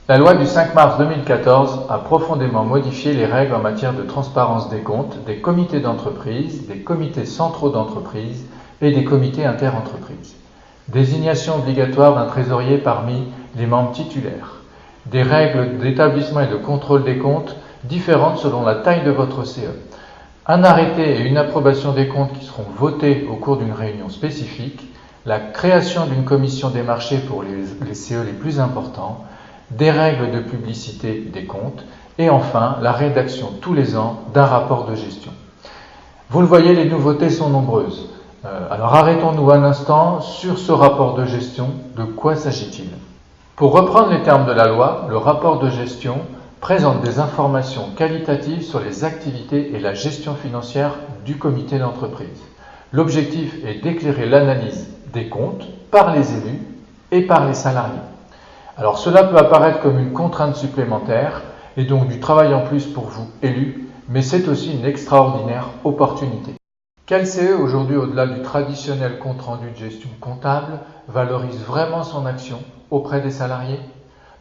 La loi du 5 mars 2014 a profondément modifié les règles en matière de transparence des comptes des comités d'entreprise, des comités centraux d'entreprise et des comités interentreprises. Désignation obligatoire d'un trésorier parmi les membres titulaires. Des règles d'établissement et de contrôle des comptes différentes selon la taille de votre CE. Un arrêté et une approbation des comptes qui seront votés au cours d'une réunion spécifique. La création d'une commission des marchés pour les CE les plus importants. Des règles de publicité des comptes. Et enfin, la rédaction tous les ans d'un rapport de gestion. Vous le voyez, les nouveautés sont nombreuses. Alors arrêtons-nous un instant sur ce rapport de gestion. De quoi s'agit-il? Pour reprendre les termes de la loi, le rapport de gestion présente des informations qualitatives sur les activités et la gestion financière du comité d'entreprise. L'objectif est d'éclairer l'analyse des comptes par les élus et par les salariés. Alors cela peut apparaître comme une contrainte supplémentaire et donc du travail en plus pour vous, élus, mais c'est aussi une extraordinaire opportunité. Quel CE aujourd'hui, au-delà du traditionnel compte-rendu de gestion comptable, valorise vraiment son action auprès des salariés?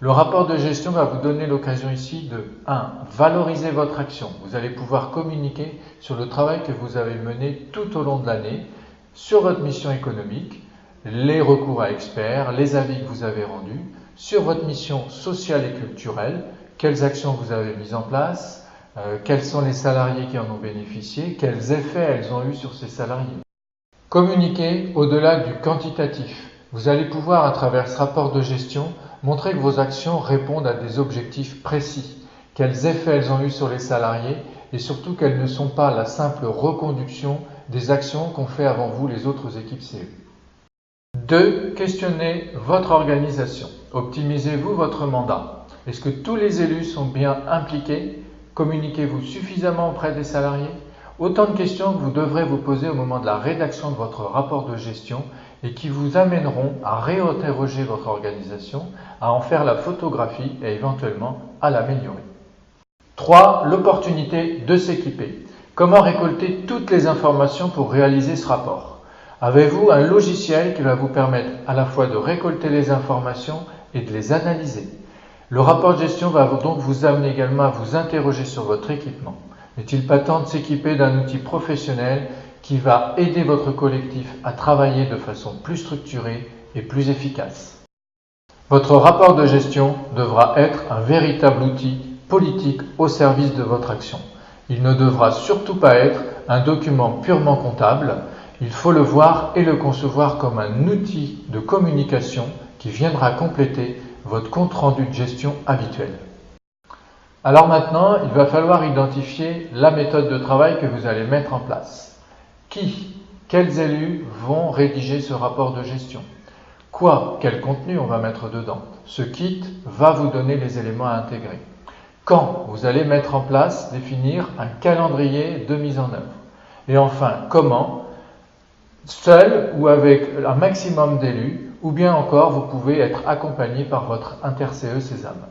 Le rapport de gestion va vous donner l'occasion ici de 1. Valoriser votre action. Vous allez pouvoir communiquer sur le travail que vous avez mené tout au long de l'année, sur votre mission économique, les recours à experts, les avis que vous avez rendus, sur votre mission sociale et culturelle, quelles actions vous avez mises en place, quels sont les salariés qui en ont bénéficié, quels effets elles ont eu sur ces salariés. Communiquer au-delà du quantitatif. Vous allez pouvoir, à travers ce rapport de gestion, montrer que vos actions répondent à des objectifs précis, quels effets elles ont eu sur les salariés et surtout qu'elles ne sont pas la simple reconduction des actions qu'ont fait avant vous les autres équipes CE. 2. Questionnez votre organisation. Optimisez-vous votre mandat? Est-ce que tous les élus sont bien impliqués? Communiquez-vous suffisamment auprès des salariés? Autant de questions que vous devrez vous poser au moment de la rédaction de votre rapport de gestion et qui vous amèneront à réinterroger votre organisation, à en faire la photographie et éventuellement à l'améliorer. 3. L'opportunité de s'équiper. Comment récolter toutes les informations pour réaliser ce rapport? Avez-vous un logiciel qui va vous permettre à la fois de récolter les informations et de les analyser? Le rapport de gestion va donc vous amener également à vous interroger sur votre équipement. N'est-il pas temps de s'équiper d'un outil professionnel qui va aider votre collectif à travailler de façon plus structurée et plus efficace? Votre rapport de gestion devra être un véritable outil politique au service de votre action. Il ne devra surtout pas être un document purement comptable. Il faut le voir et le concevoir comme un outil de communication qui viendra compléter votre compte-rendu de gestion habituel. Alors maintenant, il va falloir identifier la méthode de travail que vous allez mettre en place. Quels élus vont rédiger ce rapport de gestion? Quel contenu on va mettre dedans? Ce kit va vous donner les éléments à intégrer. Quand? Vous allez mettre en place, définir un calendrier de mise en œuvre. Et enfin, comment? Seul ou avec un maximum d'élus, ou bien encore vous pouvez être accompagné par votre inter-CE Sésame.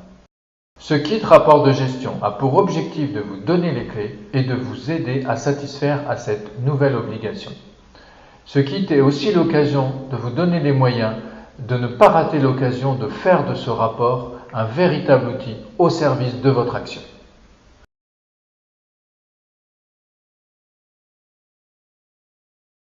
Ce kit rapport de gestion a pour objectif de vous donner les clés et de vous aider à satisfaire à cette nouvelle obligation. Ce kit est aussi l'occasion de vous donner les moyens de ne pas rater l'occasion de faire de ce rapport un véritable outil au service de votre action.